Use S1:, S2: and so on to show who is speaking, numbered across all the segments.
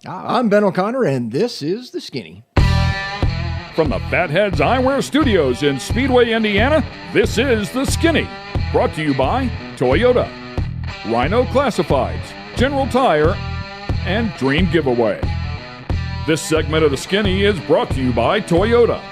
S1: I'm Ben O'Connor, and this is The Skinny.
S2: From the Fatheads Eyewear Studios in Speedway, Indiana, this is The Skinny. Brought to you by Toyota, Rhino Classifieds, General Tire, and Dream Giveaway. This segment of The Skinny is brought to you by Toyota.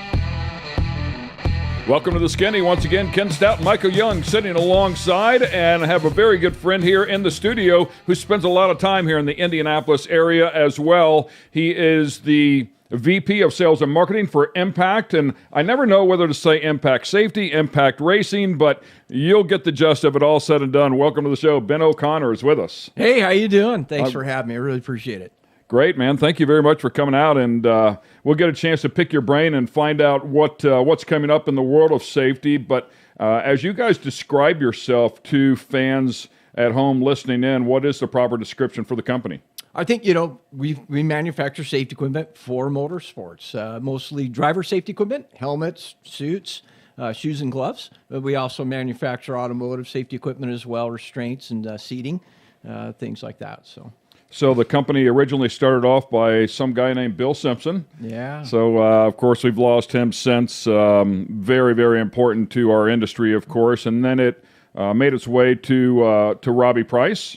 S2: Welcome to The Skinny. Once again, Ken Stout and Michael Young sitting alongside, and I have a very good friend here in the studio who spends a lot of time here in the Indianapolis area as well. He is the VP of Sales and Marketing for Impact, and I never know whether to say Impact Safety, Impact Racing, but you'll get the gist of it all said and done. Welcome to the show. Ben O'Connor is with us.
S1: Hey, how you doing? Thanks for having me. I really appreciate it.
S2: Great, man. Thank you very much for coming out, and we'll get a chance to pick your brain and find out what's coming up in the world of safety. But as you guys describe yourself to fans at home listening in, what is the proper description for the company?
S1: I think, we manufacture safety equipment for motorsports, mostly driver safety equipment, helmets, suits, shoes and gloves. But we also manufacture automotive safety equipment as well, restraints and seating, things like that.
S2: So the company originally started off by some guy named Bill Simpson.
S1: Yeah.
S2: So, of course, we've lost him since. Very, very important to our industry, of course. And then it made its way to Robbie Price,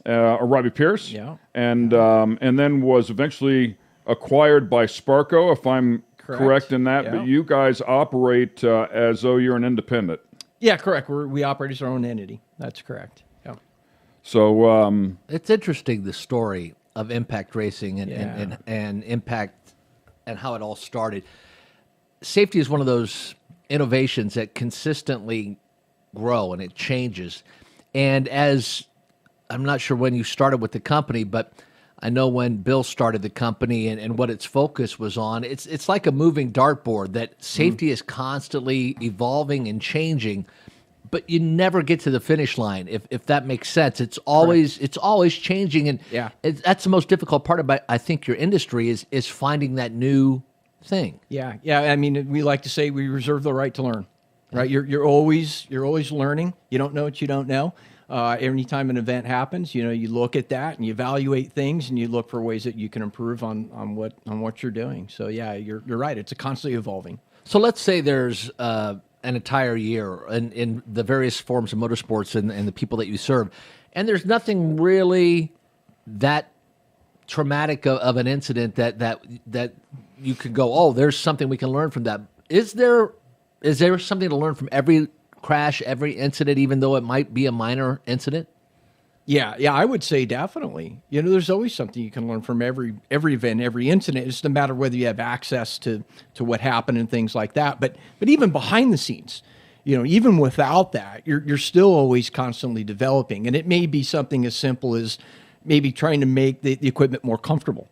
S2: or Robbie Pierce.
S1: Yeah.
S2: And then was eventually acquired by Sparco, if I'm correct in that.
S1: Yeah.
S2: But you guys operate as though you're an independent.
S1: Yeah, correct. We operate as our own entity. That's correct. Yeah.
S2: So
S3: it's interesting, the story of Impact Racing and Impact and how it all started. Safety is one of those innovations that consistently grow and it changes. And as I'm not sure when you started with the company, but I know when Bill started the company and what its focus was on, it's like a moving dartboard that safety is constantly evolving and changing. But you never get to the finish line, if that makes sense. It's always changing, and that's the most difficult part about, I think, your industry is finding that new thing.
S1: Yeah. I mean, we like to say we reserve the right to learn, right? You're always learning. You don't know what you don't know. Anytime an event happens, you look at that and you evaluate things and you look for ways that you can improve on what you're doing. So yeah, you're right. It's a constantly evolving.
S3: So let's say there's an entire year in the various forms of motorsports and the people that you serve, and there's nothing really that traumatic of an incident that you could go, oh, there's something we can learn from that. Is there something to learn from every crash, every incident, even though it might be a minor incident?
S1: Yeah, I would say definitely. There's always something you can learn from every event, every incident. It's no matter whether you have access to what happened and things like that. But even behind the scenes, even without that, you're still always constantly developing. And it may be something as simple as maybe trying to make the equipment more comfortable,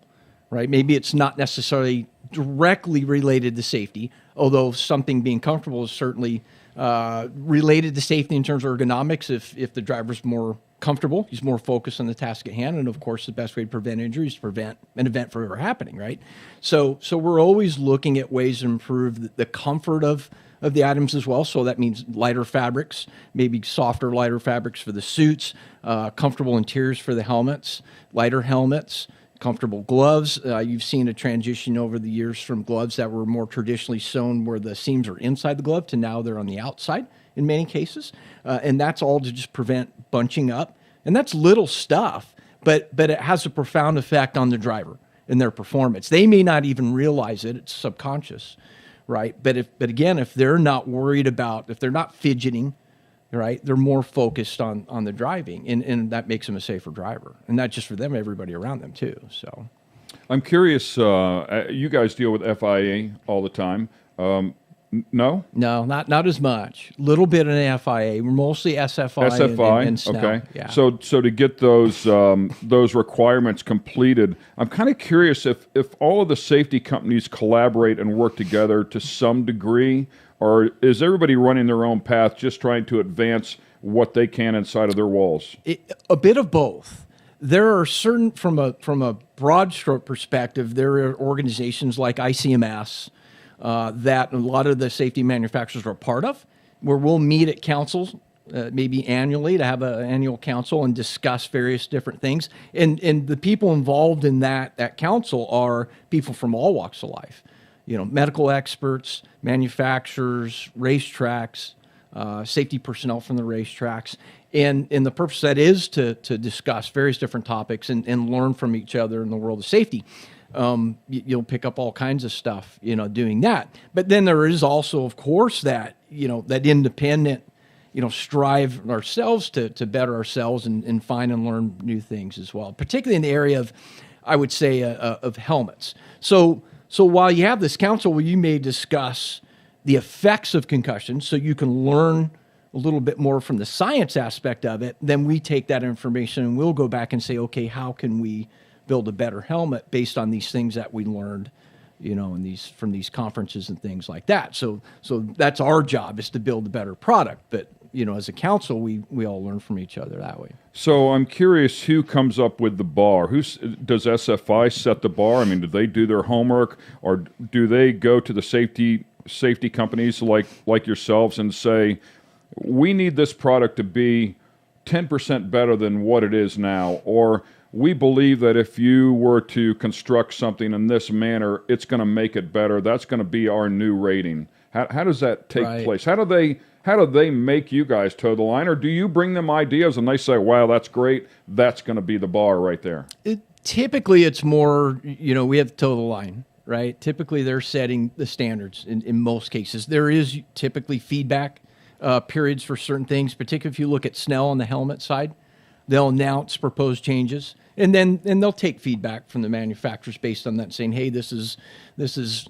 S1: right? Maybe it's not necessarily directly related to safety, although something being comfortable is certainly related to safety in terms of ergonomics. If the driver's more comfortable, he's more focused on the task at hand, and of course the best way to prevent injuries is to prevent an event from ever happening, right? So we're always looking at ways to improve the comfort of the items as well. So that means lighter fabrics, maybe softer, lighter fabrics for the suits, comfortable interiors for the helmets, lighter helmets, comfortable gloves. You've seen a transition over the years from gloves that were more traditionally sewn where the seams are inside the glove to now they're on the outside in many cases. And that's all to just prevent bunching up. And that's little stuff, but it has a profound effect on the driver and their performance. They may not even realize it. It's subconscious, right? But again, if they're not worried about, if they're not fidgeting, right, they're more focused on the driving, and that makes them a safer driver. And not just for them, everybody around them too. So
S2: I'm curious, you guys deal with FIA all the time. No,
S1: not as much. Little bit in FIA. We're mostly SFI. And Stout.
S2: Okay.
S1: Yeah.
S2: So to get those requirements completed, I'm kind of curious if all of the safety companies collaborate and work together to some degree, or is everybody running their own path, just trying to advance what they can inside of their walls?
S1: A bit of both. There are certain, from a broad stroke perspective, there are organizations like ICMS. That a lot of the safety manufacturers are part of, where we'll meet at councils maybe annually, to have an annual council and discuss various different things. And the people involved in that council are people from all walks of life, medical experts, manufacturers, racetracks, safety personnel from the racetracks. And the purpose of that is to discuss various different topics and learn from each other in the world of safety. You'll pick up all kinds of stuff, doing that. But then there is also, of course, that independent, strive ourselves to better ourselves and find and learn new things as well, particularly in the area of, I would say, of helmets. So while you have this council where you may discuss the effects of concussion, so you can learn a little bit more from the science aspect of it, then we take that information and we'll go back and say, okay, how can we build a better helmet based on these things that we learned, from these conferences and things like that. So that's our job, is to build a better product. But as a council, we all learn from each other that way.
S2: So I'm curious, who comes up with the bar? Does SFI set the bar? I mean, do they do their homework, or do they go to the safety companies like yourselves and say, we need this product to be 10% better than what it is now, or we believe that if you were to construct something in this manner, it's going to make it better. That's going to be our new rating. How does that take place? How do they make you guys toe the line, or do you bring them ideas and they say, wow, that's great, that's going to be the bar right there?
S1: Typically, it's more, we have to toe the line, right? Typically, they're setting the standards in most cases. There is typically feedback periods for certain things, particularly if you look at Snell on the helmet side. They'll announce proposed changes, and they'll take feedback from the manufacturers based on that, saying, hey, this is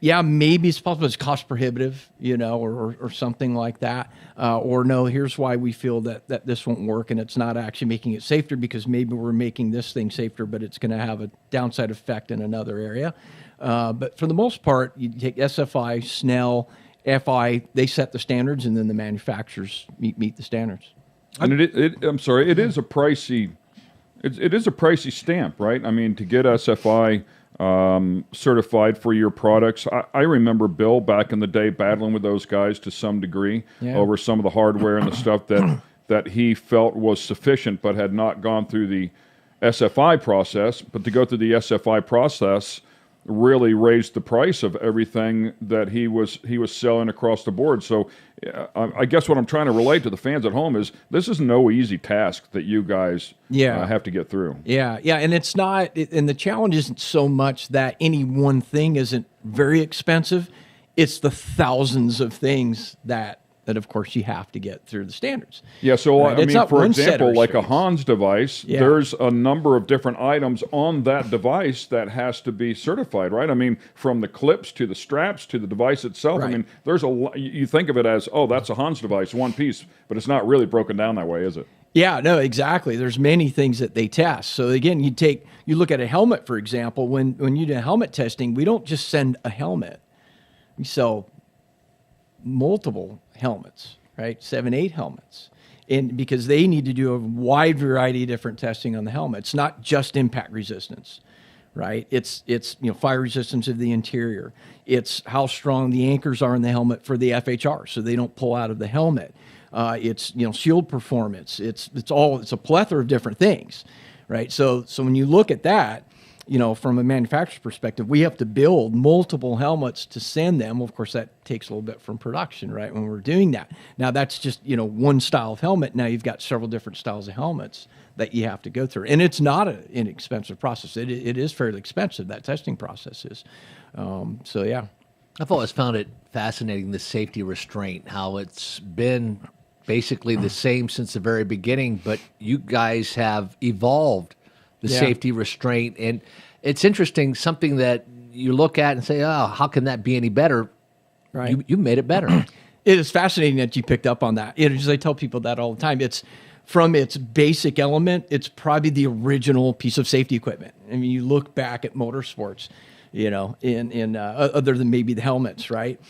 S1: yeah, maybe it's possible it's cost prohibitive, or something like that. Or no, here's why we feel that this won't work, and it's not actually making it safer, because maybe we're making this thing safer, but it's going to have a downside effect in another area. But for the most part, you take SFI, Snell, FI, they set the standards, and then the manufacturers meet the standards.
S2: And I'm sorry, it is a pricey, it is a pricey stamp, right? I mean, to get SFI certified for your products. I remember Bill back in the day battling with those guys to some degree over some of the hardware and the stuff that he felt was sufficient, but had not gone through the SFI process. But to go through the SFI process really raised the price of everything that he was selling across the board. So I guess what I'm trying to relate to the fans at home is this is no easy task that you guys have to get through.
S1: Yeah, and it's not, and the challenge isn't so much that any one thing isn't very expensive. It's the thousands of things that of course you have to get through the standards.
S2: Yeah, so I mean, for example, like a Hans device, there's a number of different items on that device that has to be certified, right? I mean, from the clips to the straps to the device itself. Right. I mean, there's you think of it as, oh, that's a Hans device, one piece, but it's not really broken down that way, is it?
S1: Yeah, no, exactly. There's many things that they test. So again, you look at a helmet, for example. When you do helmet testing, we don't just send a helmet. We sell multiple helmets, right? 7, 8 helmets. And because they need to do a wide variety of different testing on the helmet. It's not just impact resistance, right? It's fire resistance of the interior. It's how strong the anchors are in the helmet for the FHR, so they don't pull out of the helmet. It's shield performance. It's a plethora of different things, right? So when you look at that, from a manufacturer's perspective, we have to build multiple helmets to send them. Of course, that takes a little bit from production, right, when we're doing that. Now, that's just, one style of helmet. Now you've got several different styles of helmets that you have to go through. And it's not an inexpensive process. It is fairly expensive, that testing process is. So, yeah.
S3: I've always found it fascinating, the safety restraint, how it's been basically the same since the very beginning, but you guys have evolved the safety restraint. And it's interesting, something that you look at and say, oh, how can that be any better? Right. You made it better.
S1: It is fascinating that you picked up on that. I tell people that all the time. It's from its basic element, it's probably the original piece of safety equipment. I mean, you look back at motorsports, in other than maybe the helmets, right?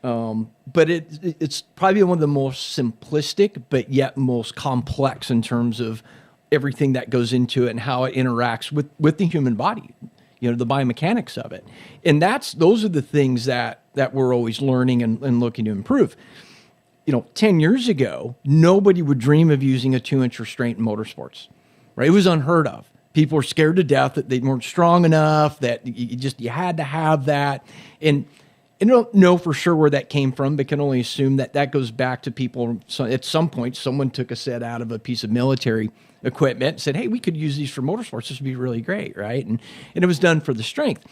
S1: But it's probably one of the most simplistic, but yet most complex in terms of everything that goes into it and how it interacts with the human body, the biomechanics of it. And those are the things that we're always learning and looking to improve. 10 years ago, nobody would dream of using a 2-inch restraint in motorsports, right? It was unheard of. People were scared to death that they weren't strong enough, that you had to have that. And I don't know for sure where that came from, but can only assume that goes back to people. So at some point, someone took a set out of a piece of military equipment and said, hey, we could use these for motorsports. This would be really great, right? And it was done for the strength.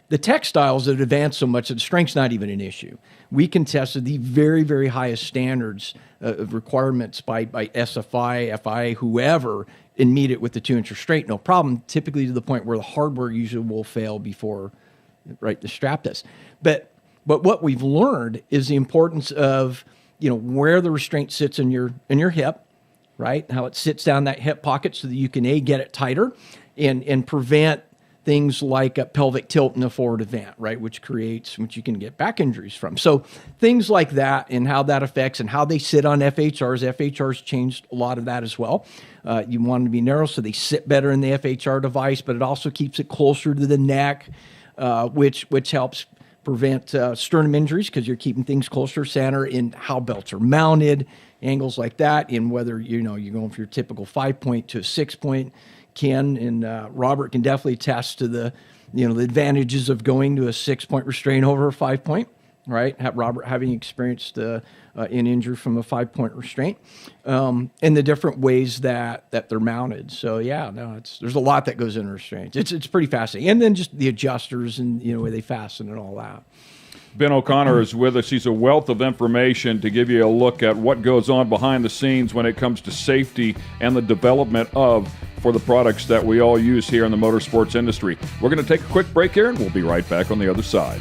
S1: The textiles have advanced so much that the strength's not even an issue. We can test the very, very highest standards of requirements by SFI, FI, whoever, and meet it with the 2-inch restraint, no problem, typically to the point where the hardware usually will fail before, right, the strap does. But what we've learned is the importance of, where the restraint sits in your hip, right? How it sits down that hip pocket so that you can get it tighter and prevent things like a pelvic tilt in a forward event, right? Which you can get back injuries from. So things like that and how that affects and how they sit on FHRs. FHRs changed a lot of that as well. You want them to be narrow so they sit better in the FHR device, but it also keeps it closer to the neck, which helps prevent sternum injuries because you're keeping things closer center in how belts are mounted, angles like that, and whether you're going from your typical 5-point to a 6-point. Ken and Robert can definitely attest to the advantages of going to a 6-point restraint over a 5-point, right? Robert having experienced an injury from a 5-point restraint, and the different ways that they're mounted. So there's a lot that goes into restraints. It's pretty fascinating, and then just the adjusters and where they fasten and all that.
S2: Ben O'Connor is with us. He's a wealth of information to give you a look at what goes on behind the scenes when it comes to safety and the development for the products that we all use here in the motorsports industry. We're going to take a quick break here, and we'll be right back on the other side.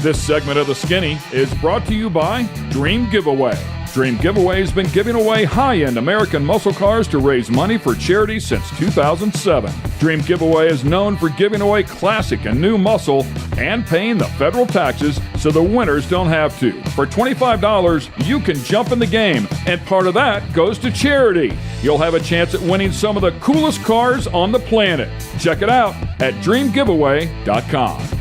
S2: This segment of The Skinny is brought to you by Dream Giveaway. Dream Giveaway has been giving away high-end American muscle cars to raise money for charity since 2007. Dream Giveaway is known for giving away classic and new muscle and paying the federal taxes so the winners don't have to. For $25, you can jump in the game, and part of that goes to charity. You'll have a chance at winning some of the coolest cars on the planet. Check it out at dreamgiveaway.com.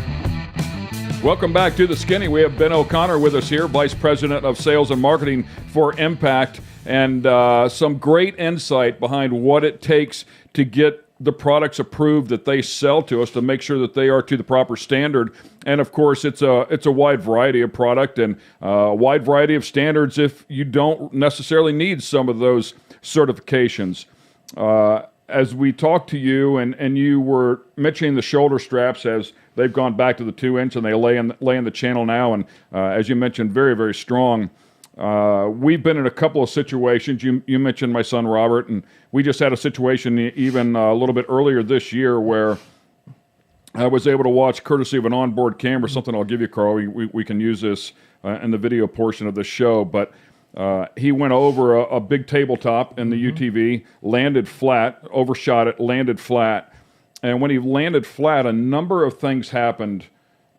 S2: Welcome back to The Skinny. We have Ben O'Connor with us here, Vice President of Sales and Marketing for Impact, and some great insight behind what it takes to get the products approved that they sell to us to make sure that they are to the proper standard. And of course, it's a wide variety of product and a wide variety of standards if you don't necessarily need some of those certifications. As we talked to you, and you were mentioning the shoulder straps as they've gone back to the 2-inch and they lay in the channel now, and as you mentioned, very, very strong. We've been in a couple of situations. You mentioned my son Robert, and we just had a situation even a little bit earlier this year where I was able to watch, courtesy of an onboard camera, something I'll give you, Carl. We can use this in the video portion of the show, but he went over a big tabletop in the UTV, landed flat, overshot it, landed flat. And when he landed flat, a number of things happened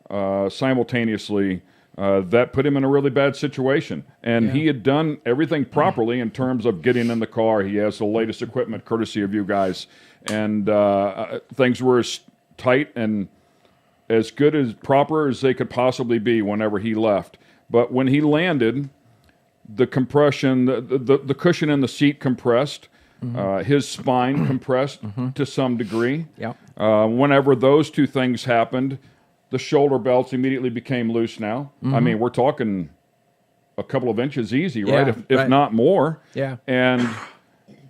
S2: simultaneously that put him in a really bad situation. And he had done everything properly in terms of getting in the car. He has the latest equipment, courtesy of you guys. And things were as tight and as good as proper as they could possibly be whenever he left. But when he landed, the compression, the cushion in the seat compressed. His spine compressed to some degree. Whenever those two things happened, the shoulder belts immediately became loose now. I mean, we're talking a couple of inches easy, right? If not more. And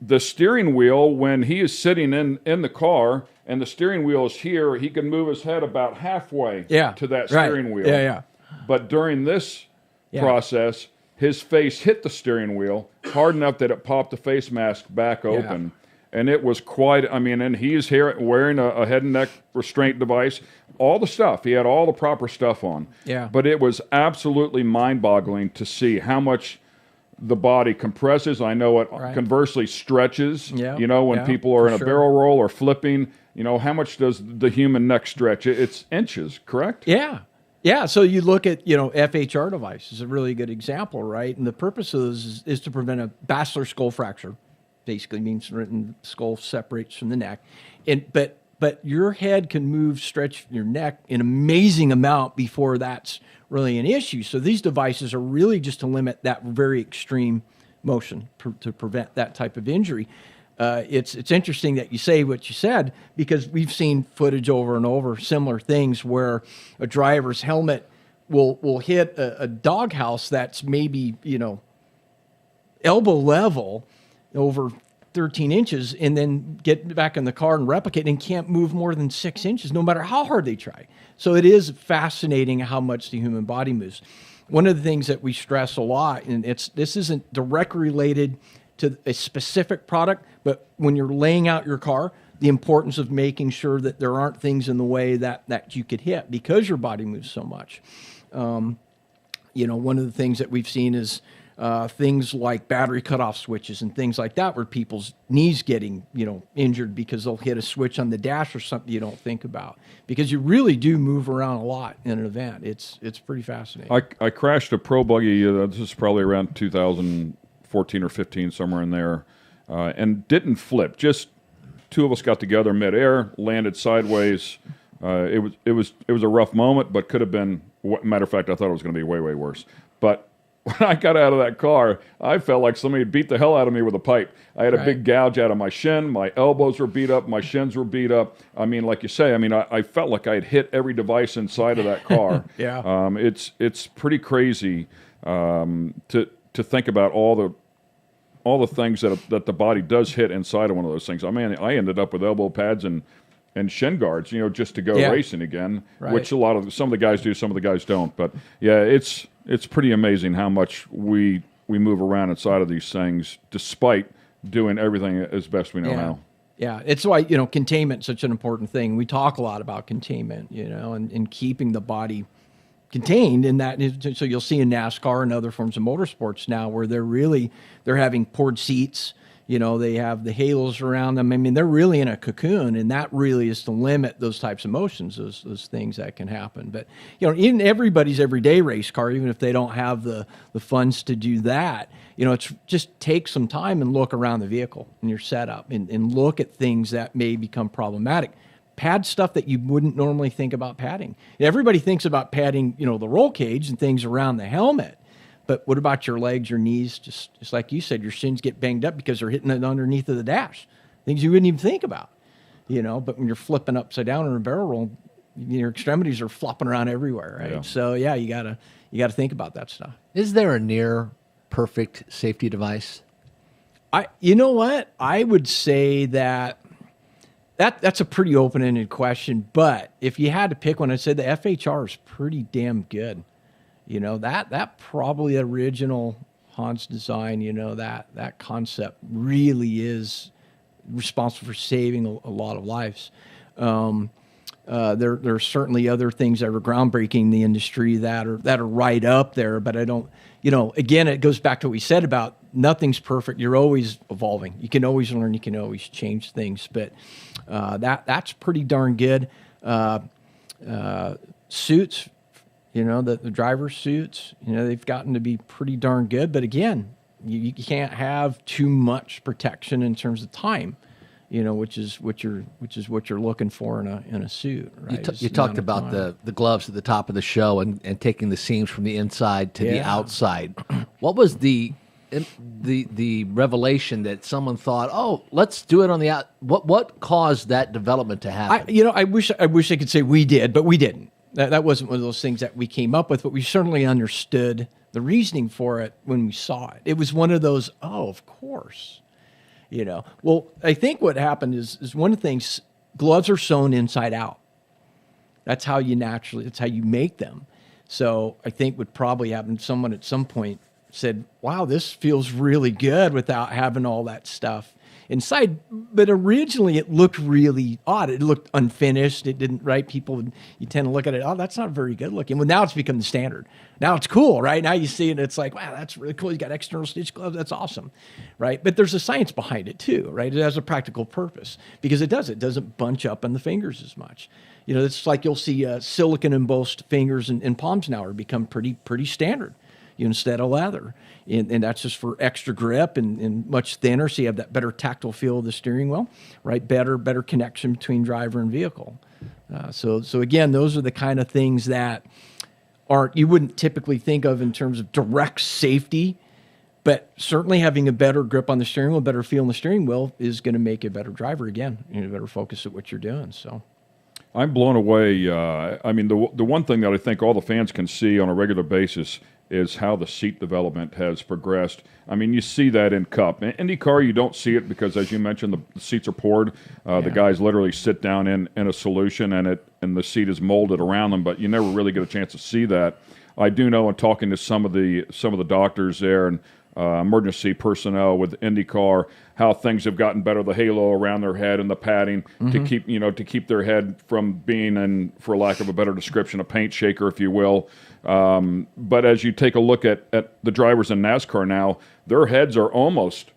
S2: the steering wheel, when he is sitting in the car and the steering wheel is here, he can move his head about halfway to that steering wheel. But during this process, his face hit the steering wheel hard enough that it popped the face mask back open. And it was quite, and he's here wearing a head and neck restraint device, all the stuff. He had all the proper stuff on. But it was absolutely mind-boggling to see how much the body compresses. I know it conversely stretches, when people are in a barrel roll or flipping, how much does the human neck stretch? It's inches, correct?
S1: Yeah, so you look at, FHR device is a really good example, right? And the purpose of those is to prevent a basilar skull fracture. Basically means the skull separates from the neck. But your head can move, stretch your neck an amazing amount before that's really an issue. So these devices are really just to limit that very extreme motion to prevent that type of injury. It's interesting that you say what you said, because we've seen footage over and over, similar things where a driver's helmet will hit a doghouse that's maybe, elbow level over 13 inches, and then get back in the car and replicate, and can't move more than 6 inches, no matter how hard they try. So it is fascinating how much the human body moves. One of the things that we stress a lot, and this isn't directly related to a specific product, but when you're laying out your car, the importance of making sure that there aren't things in the way that you could hit, because your body moves so much. One of the things that we've seen is things like battery cutoff switches and things like that, where people's knees getting, injured because they'll hit a switch on the dash or something you don't think about, because you really do move around a lot in an event. It's pretty fascinating.
S2: I crashed a pro buggy. This is probably around 2014 or 15, somewhere in there, and didn't flip. Just two of us got together midair, landed sideways. It was a rough moment, but could have been. Matter of fact, I thought it was going to be way, way worse. But when I got out of that car, I felt like somebody had beat the hell out of me with a pipe. I had a big gouge out of my shin. My elbows were beat up. My shins were beat up. I mean, like you say, I felt like I had hit every device inside of that car.
S1: Yeah.
S2: It's pretty crazy to think about all the things that the body does hit inside of one of those things. I mean, I ended up with elbow pads and shin guards, just to go racing again, which some of the guys do, some of the guys don't. But yeah, it's pretty amazing how much we move around inside of these things, despite doing everything as best we know how.
S1: Yeah, it's why, containment is such an important thing. We talk a lot about containment, and keeping the body contained in that. So you'll see in NASCAR and other forms of motorsports now where they're having poured seats. They have the halos around them. I mean, they're really in a cocoon, and that really is to limit those types of motions, those things that can happen. But, in everybody's everyday race car, even if they don't have the funds to do that, it's just take some time and look around the vehicle and your setup and look at things that may become problematic. Pad stuff that you wouldn't normally think about padding. Everybody thinks about padding, the roll cage and things around the helmet. But what about your legs, your knees? Just like you said, your shins get banged up because they're hitting it underneath of the dash. Things you wouldn't even think about, But when you're flipping upside down in a barrel roll, your extremities are flopping around everywhere, right? Yeah. So yeah, you gotta think about that stuff.
S3: Is there a near perfect safety device?
S1: You know what? I would say that's a pretty open-ended question. But if you had to pick one, I'd say the FHR is pretty damn good. That probably original Hans design, that concept really is responsible for saving a lot of lives. There are certainly other things that are groundbreaking in the industry that are right up there, but I don't, again, it goes back to what we said about nothing's perfect. You're always evolving. You can always learn. You can always change things, but that's pretty darn good. Suits. The driver's suits, they've gotten to be pretty darn good. But again, you can't have too much protection in terms of time, which is what you're looking for in a suit. Right?
S3: You talked about the gloves at the top of the show and taking the seams from the inside to the outside. What was the revelation that someone thought, oh, let's do it on the out? What caused that development to happen?
S1: I wish I could say we did, but we didn't. That wasn't one of those things that we came up with, but we certainly understood the reasoning for it when we saw it. It was one of those, oh, of course. Well, I think what happened is one of the things, gloves are sewn inside out. That's how you make them. So I think what probably happened, someone at some point said, wow, this feels really good without having all that stuff. inside. But originally it looked really odd. It looked unfinished. It didn't, right? You tend to look at it, oh, that's not very good looking. Well, now it's become the standard. Now it's cool, right? Now you see it, it's like, wow, that's really cool. You got external stitch gloves. That's awesome, right? But there's a science behind it too, right? It has a practical purpose because it doesn't bunch up on the fingers as much. It's like you'll see silicone embossed fingers and palms now are become pretty standard, instead of leather. And that's just for extra grip and much thinner, so you have that better tactile feel of the steering wheel, right? Better connection between driver and vehicle. So again, those are the kind of things that you wouldn't typically think of in terms of direct safety, but certainly having a better grip on the steering wheel, better feel in the steering wheel is going to make you a better driver again. Better focus at what you're doing. So
S2: I'm blown away. I mean, the one thing that I think all the fans can see on a regular basis is how the seat development has progressed. I mean, you see that in Cup. In IndyCar, you don't see it because, as you mentioned, the seats are poured. The guys literally sit down in a solution, and the seat is molded around them, but you never really get a chance to see that. I do know in talking to some of the doctors there and emergency personnel with IndyCar, how things have gotten better. The halo around their head and the padding to keep their head from being in, for lack of a better description, a paint shaker, if you will. But as you take a look at the drivers in NASCAR now, their heads are almost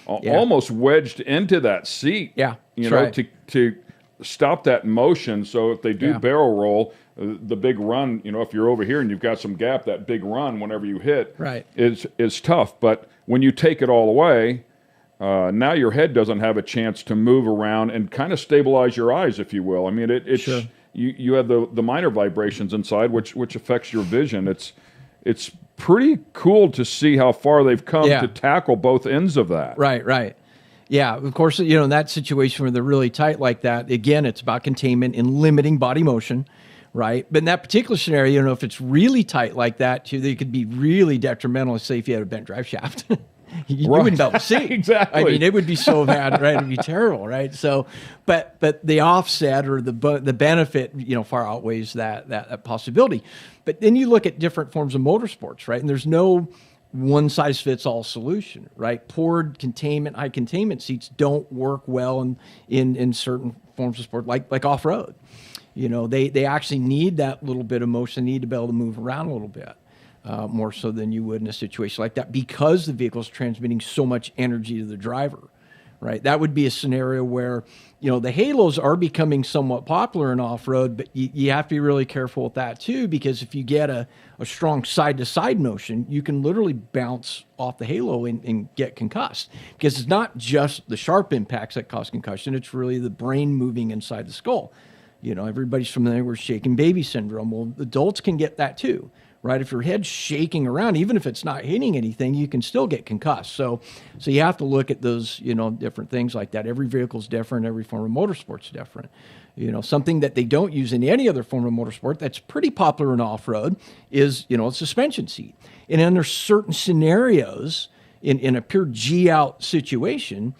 S2: wedged into that seat.
S1: Yeah,
S2: to stop that motion. So if they do barrel roll, the big run, if you're over here and you've got some gap, that big run whenever you hit is tough. But when you take it all away, now your head doesn't have a chance to move around and kind of stabilize your eyes, if you will. I mean, you have the minor vibrations inside, which affects your vision. It's pretty cool to see how far they've come to tackle both ends of that.
S1: Right. Yeah, of course, in that situation where they're really tight like that, again, it's about containment and limiting body motion, right? But in that particular scenario, if it's really tight like that, they could be really detrimental, say if you had a bent drive shaft. You wouldn't be able to see.
S2: Exactly.
S1: I mean, it would be so bad, right? It'd be terrible, right? So, but the offset or the benefit, far outweighs that possibility. But then you look at different forms of motorsports, right? And there's no one size fits all solution, right? Poured containment, high containment seats don't work well in certain forms of sport, like off road. They actually need that little bit of motion, need to be able to move around a little bit. More so than you would in a situation like that because the vehicle is transmitting so much energy to the driver, right? That would be a scenario where, the halos are becoming somewhat popular in off-road, but you have to be really careful with that too, because if you get a strong side-to-side motion, you can literally bounce off the halo and get concussed, because it's not just the sharp impacts that cause concussion, it's really the brain moving inside the skull. Everybody's familiar with shaken baby syndrome. Well, adults can get that too. Right, if your head's shaking around, even if it's not hitting anything, you can still get concussed. So you have to look at those, different things like that. Every vehicle's different. Every form of motorsport's different. Something that they don't use in any other form of motorsport that's pretty popular in off-road is, a suspension seat. And under certain scenarios, in a pure G-out situation,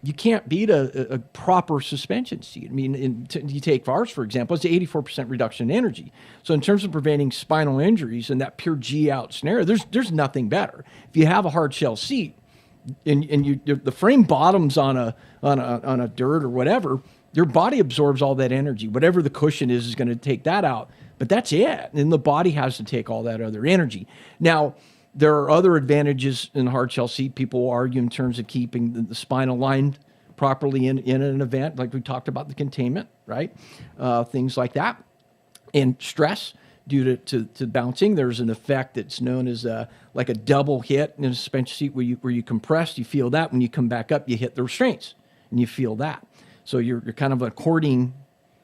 S1: you can't beat a proper suspension seat. I mean, you take ours, for example, it's an 84% reduction in energy. So in terms of preventing spinal injuries in that pure G-out scenario, there's nothing better. If you have a hard shell seat and the frame bottoms on a dirt or whatever, your body absorbs all that energy. Whatever the cushion is going to take that out. But that's it. And the body has to take all that other energy. Now, there are other advantages in the hard shell seat. People will argue in terms of keeping the spine aligned properly in an event, like we talked about the containment, right? Things like that. And stress due to bouncing. There's an effect that's known as like a double hit in a suspension seat where you compress, you feel that. When you come back up, you hit the restraints and you feel that. So you're kind of according,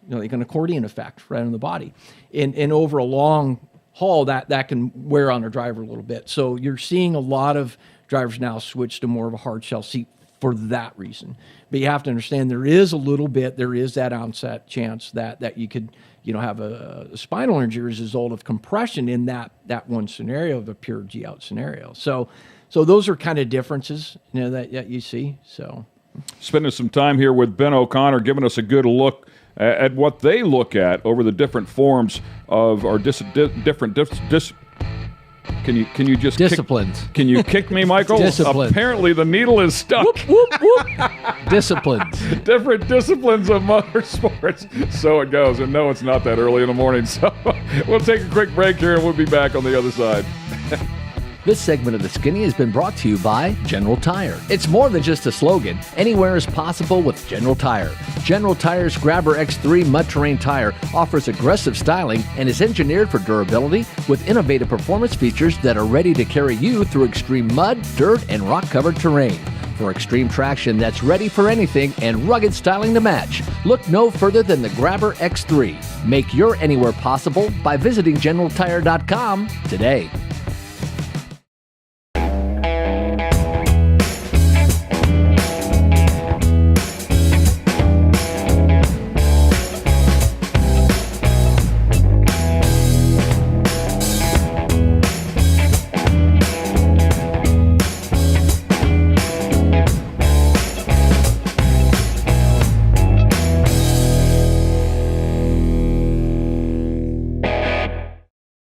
S1: like an accordion effect right on the body. And over a long haul, that can wear on a driver a little bit. So you're seeing a lot of drivers now switch to more of a hard shell seat for that reason. But you have to understand there is that onset chance that you could, have a spinal injury as a result of compression in that one scenario of a pure G-out scenario. So those are kind of differences, that you see. So
S2: spending some time here with Ben O'Connor, giving us a good look at what they look at over the different forms of our different Can you just
S3: Disciplines.
S2: Can you kick me, Michael?
S3: Disciplines.
S2: Apparently the needle is stuck.
S3: Whoop, whoop. Disciplines.
S2: Different disciplines of motorsports. So it goes. And no, it's not that early in the morning. So we'll take a quick break here and we'll be back on the other side.
S3: This segment of The Skinny has been brought to you by General Tire. It's more than just a slogan. Anywhere is possible with General Tire. General Tire's Grabber X3 Mud Terrain tire offers aggressive styling and is engineered for durability with innovative performance features that are ready to carry you through extreme mud, dirt, and rock-covered terrain. For extreme traction that's ready for anything and rugged styling to match, look no further than the Grabber X3. Make your anywhere possible by visiting GeneralTire.com today.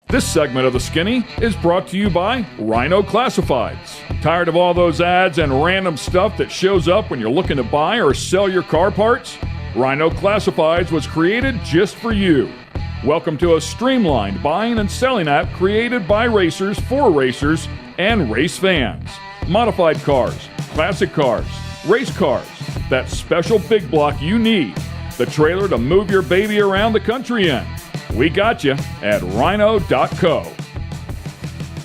S2: This segment of The Skinny is brought to you by Rhino Classifieds. Tired of all those ads and random stuff that shows up when you're looking to buy or sell your car parts? Rhino Classifieds was created just for you. Welcome to a streamlined buying and selling app created by racers for racers and race fans. Modified cars, classic cars, race cars, that special big block you need, the trailer to move your baby around the country in. We got you at rhino.co.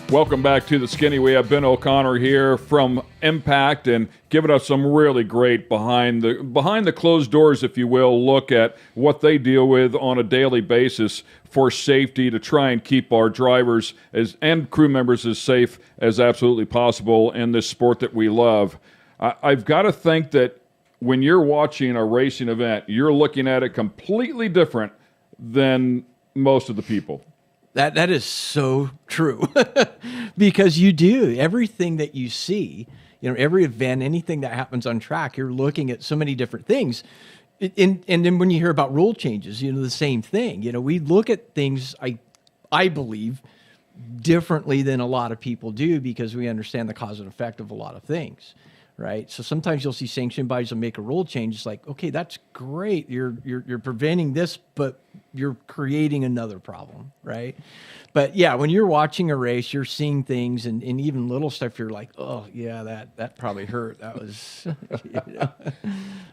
S2: Welcome back to The Skinny. We have Ben O'Connor here from Impact and giving us some really great behind the closed doors, if you will, look at what they deal with on a daily basis for safety to try and keep our drivers and crew members as safe as absolutely possible in this sport that we love. I've got to think that when you're watching a racing event, you're looking at it completely different than most of the people.
S1: That is so true. Because you do everything that you see, every event, anything that happens on track, you're looking at so many different things. And then when you hear about rule changes, the same thing. We look at things, I believe, differently than a lot of people do because we understand the cause and effect of a lot of things. Right. So sometimes you'll see sanction bodies will make a rule change. It's like, okay, that's great. You're preventing this, but you're creating another problem. Right. But yeah, when you're watching a race, you're seeing things and even little stuff. You're like, oh yeah, that probably hurt. That was,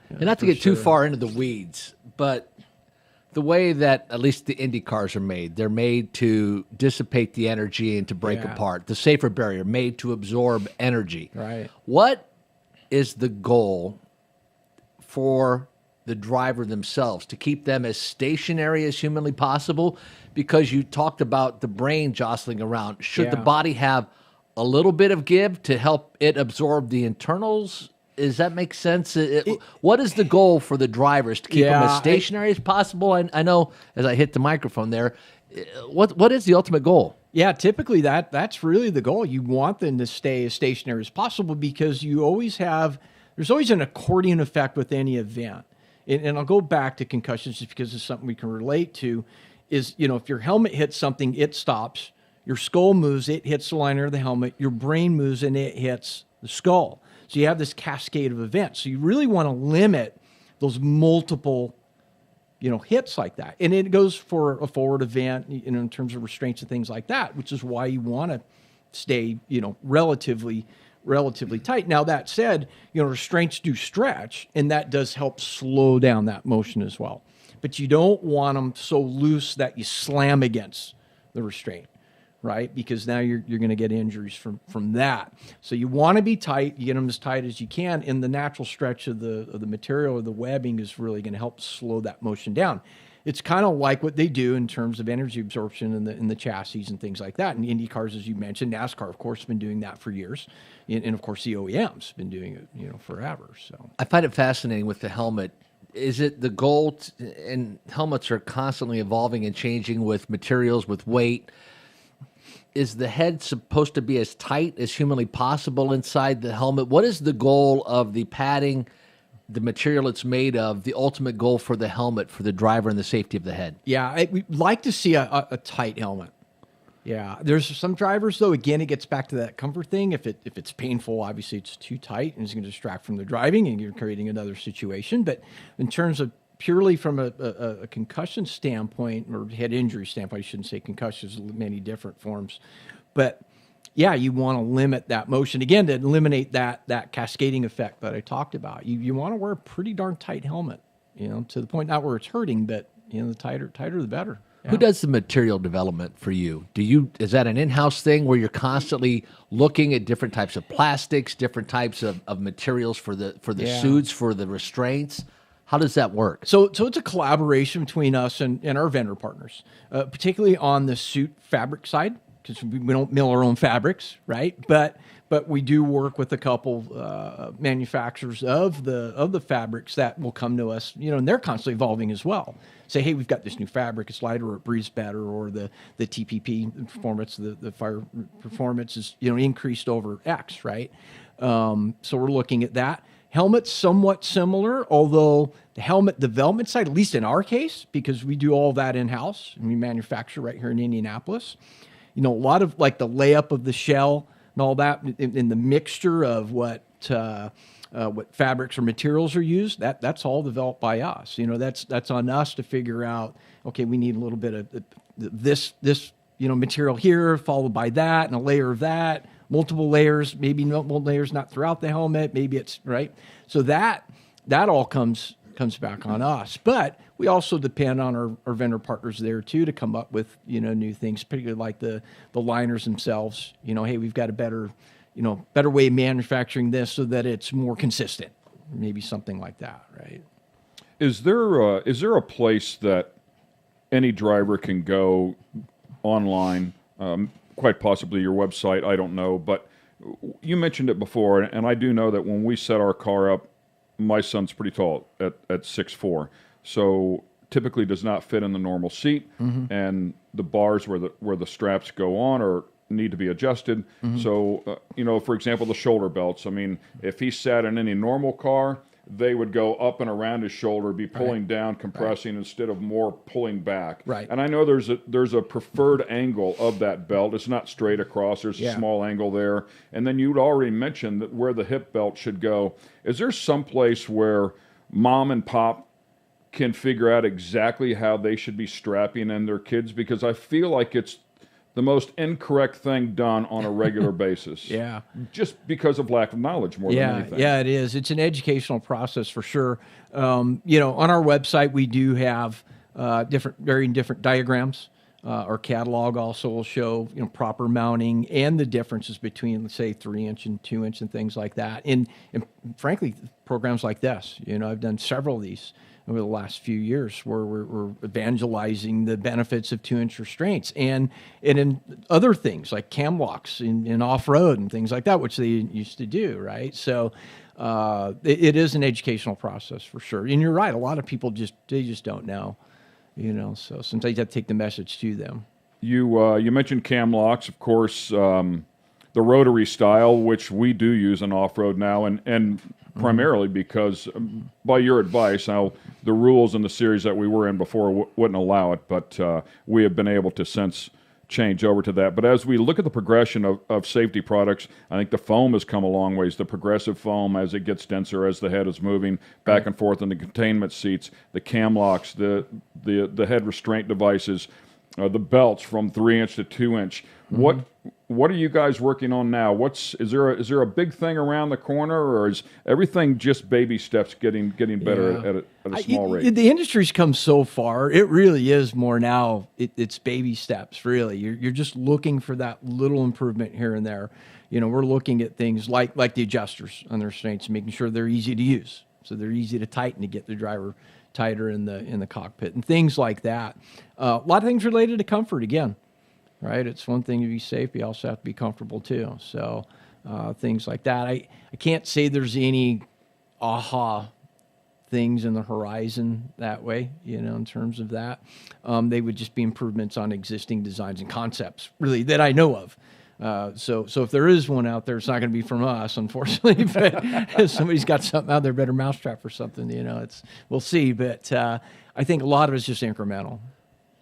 S3: And not to get too far into the weeds, but the way that at least the Indy cars are made, they're made to dissipate the energy and to break apart. The safer barrier made to absorb energy.
S1: Right.
S3: What is the goal for the driver themselves, to keep them as stationary as humanly possible? Because you talked about the brain jostling around. Should the body have a little bit of give to help it absorb the internals? Does that make sense? What is the goal for the drivers, to keep them as stationary as possible? I know as I hit the microphone there, what is the ultimate goal?
S1: Yeah, typically that's really the goal. You want them to stay as stationary as possible because there's always an accordion effect with any event. And I'll go back to concussions just because it's something we can relate to, is, if your helmet hits something, it stops. Your skull moves, it hits the liner of the helmet. Your brain moves and it hits the skull. So you have this cascade of events. So you really want to limit those multiple hits like that. And it goes for a forward event, in terms of restraints and things like that, which is why you want to stay, relatively tight. Now, that said, restraints do stretch, and that does help slow down that motion as well. But you don't want them so loose that you slam against the restraint, right? Because now you're going to get injuries from that. So you want to be tight. You get them as tight as you can, and the natural stretch of the material or the webbing is really going to help slow that motion down. It's kind of like what they do in terms of energy absorption in the chassis and things like that. And Indy cars, as you mentioned, NASCAR, of course, has been doing that for years, and of course the OEMs have been doing it, forever. So
S3: I find it fascinating with the helmet. Is it the goal? And helmets are constantly evolving and changing with materials, with weight. Is the head supposed to be as tight as humanly possible inside the helmet? What is the goal of the padding, the material it's made of, the ultimate goal for the helmet, for the driver and the safety of the head?
S1: Yeah, we'd like to see a tight helmet. Yeah, there's some drivers though. Again, it gets back to that comfort thing. If it's painful, obviously it's too tight and it's going to distract from the driving, and you're creating another situation. But in terms of purely from a concussion standpoint or head injury standpoint, I shouldn't say concussions, many different forms. But yeah, you want to limit that motion again to eliminate that cascading effect that I talked about. You want to wear a pretty darn tight helmet, to the point not where it's hurting, but the tighter the better. Yeah.
S3: Who does the material development for you? Is that an in-house thing where you're constantly looking at different types of plastics, different types of materials for the suits, for the restraints? How does that work?
S1: So it's a collaboration between us and our vendor partners, particularly on the suit fabric side, because we don't mill our own fabrics, right? But we do work with a couple manufacturers of the fabrics that will come to us, and they're constantly evolving as well. Say, hey, we've got this new fabric, it's lighter, or it breathes better, or the TPP performance, the fire performance is increased over X, right? So we're looking at that. Helmet's somewhat similar, although the helmet development side, at least in our case, because we do all that in-house and we manufacture right here in Indianapolis, a lot of like the layup of the shell and all that in the mixture of what fabrics or materials are used, that's all developed by us. That's on us to figure out, okay, we need a little bit of this material here, followed by that, and a layer of that, multiple layers, maybe multiple layers, not throughout the helmet, maybe it's right. So that all comes back on us. But we also depend on our vendor partners there too to come up with new things, particularly like the liners themselves. Hey, we've got a better way of manufacturing this so that it's more consistent. Maybe something like that, right?
S2: Is there a place that any driver can go online? Quite possibly your website, I don't know, but you mentioned it before, and I do know that when we set our car up, my son's pretty tall at 6'4", so typically does not fit in the normal seat, and the bars where the straps go on or need to be adjusted. So, for example, the shoulder belts. I mean, if he sat in any normal car, they would go up and around his shoulder, be pulling down, compressing instead of more pulling back.
S1: Right.
S2: And I know there's a preferred angle of that belt. It's not straight across. There's a small angle there. And then you'd already mentioned that where the hip belt should go. Is there some place where mom and pop can figure out exactly how they should be strapping in their kids? Because I feel like it's the most incorrect thing done on a regular basis.
S1: Yeah.
S2: Just because of lack of knowledge more than anything.
S1: Yeah, it is. It's an educational process for sure. On our website, we do have different diagrams. Our catalog also will show, proper mounting and the differences between, let's say, 3-inch and 2-inch and things like that. And frankly, programs like this, I've done several of these over the last few years where we're evangelizing the benefits of 2-inch restraints and in other things like cam locks in off-road and things like that, which they used to do, right? So it is an educational process for sure. And you're right, a lot of people just don't know, so sometimes you have to take the message to them.
S2: You mentioned cam locks, of course, the rotary style, which we do use in off-road now, and primarily because, by your advice, now the rules in the series that we were in before wouldn't allow it, but we have been able to since change over to that. But as we look at the progression of safety products, I think the foam has come a long ways. The progressive foam, as it gets denser, as the head is moving back and forth in the containment seats, the cam locks, the head restraint devices, the belts from 3-inch to 2-inch. What are you guys working on now? Is there a big thing around the corner, or is everything just baby steps getting better at a small rate?
S1: The industry's come so far. It really is more now. It's baby steps, really. You're just looking for that little improvement here and there. We're looking at things like the adjusters on the restraints, making sure they're easy to use, so they're easy to tighten to get the driver tighter in the cockpit and things like that. A lot of things related to comfort again. Right, it's one thing to be safe, but you also have to be comfortable too. So things like that. I can't say there's any aha things in the horizon that way, in terms of that. They would just be improvements on existing designs and concepts, really, that I know of. So if there is one out there, it's not going to be from us, unfortunately. But if somebody's got something out there, better mousetrap or something, we'll see. But I think a lot of it's just incremental.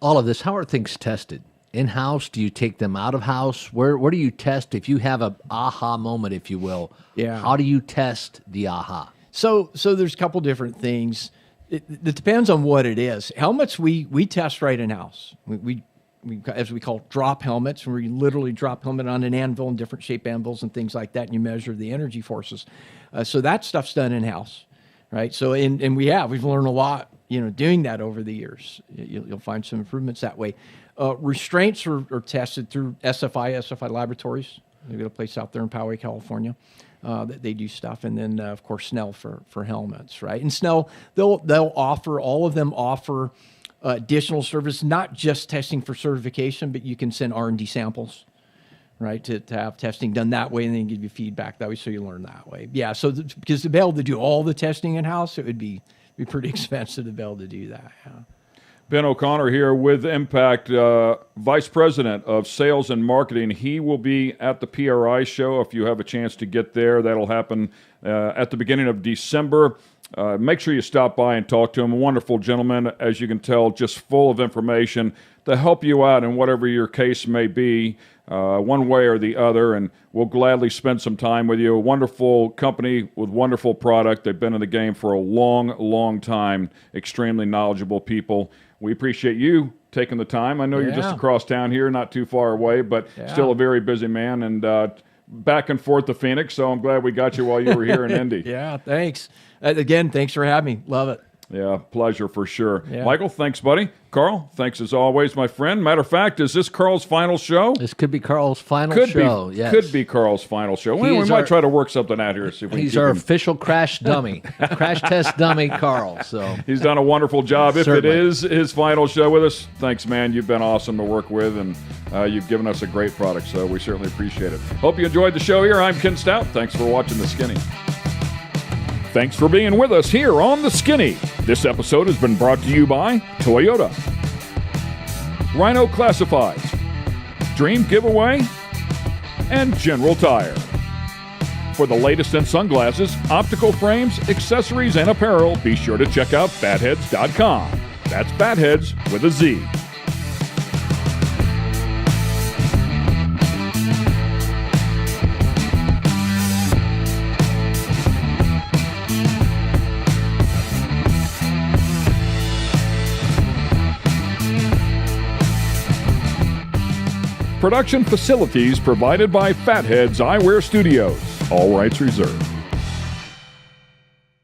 S3: All of this, how are things tested in-house? Do you take them out of house? Where do you test? If you have a aha moment, if you will, how do you test the aha?
S1: So there's a couple different things. It depends on what it is. Helmets we test right in-house. We as we call drop helmets, where you literally drop helmet on an anvil and different shape anvils and things like that, and you measure the energy forces. So that stuff's done in-house, right? So and we've learned a lot, doing that over the years. You'll find some improvements that way. Restraints are tested through SFI Laboratories. They've got a place out there in Poway, California, that they do stuff, and then of course Snell for helmets, right? And Snell, they'll offer, all of them offer additional service, not just testing for certification, but you can send R&D samples, right, to have testing done that way, and then give you feedback that way, so you learn that way. Yeah, so because to be able to do all the testing in-house, it would be pretty expensive to be able to do that. Yeah.
S2: Ben O'Connor here with Impact, Vice President of Sales and Marketing. He will be at the PRI show if you have a chance to get there. That'll happen at the beginning of December. Make sure you stop by and talk to him. A wonderful gentleman, as you can tell, just full of information to help you out in whatever your case may be, one way or the other, and we'll gladly spend some time with you. A wonderful company with wonderful product. They've been in the game for a long, long time. Extremely knowledgeable people. We appreciate you taking the time. I know you're just across town here, not too far away, but still a very busy man, and back and forth to Phoenix, so I'm glad we got you while you were here in Indy.
S1: Yeah, thanks. Again, thanks for having me. Love it.
S2: Yeah, pleasure for sure. Yeah. Michael, thanks, buddy. Carl, thanks as always, my friend. Matter of fact, is this Carl's final show?
S3: This could be Carl's final show. Yes.
S2: Could be Carl's final show. We might try to work something out here. See if
S3: he's our official crash dummy, crash test dummy, Carl. So
S2: he's done a wonderful job. If it is his final show with us, thanks, man. You've been awesome to work with, and you've given us a great product, so we certainly appreciate it. Hope you enjoyed the show here. I'm Ken Stout. Thanks for watching The Skinny. Thanks for being with us here on The Skinny. This episode has been brought to you by Toyota, Rhino Classifieds, Dream Giveaway, and General Tire. For the latest in sunglasses, optical frames, accessories, and apparel, be sure to check out fatheads.com. That's Fatheads with a Z. Production facilities provided by Fatheads Eyewear Studios. All rights reserved.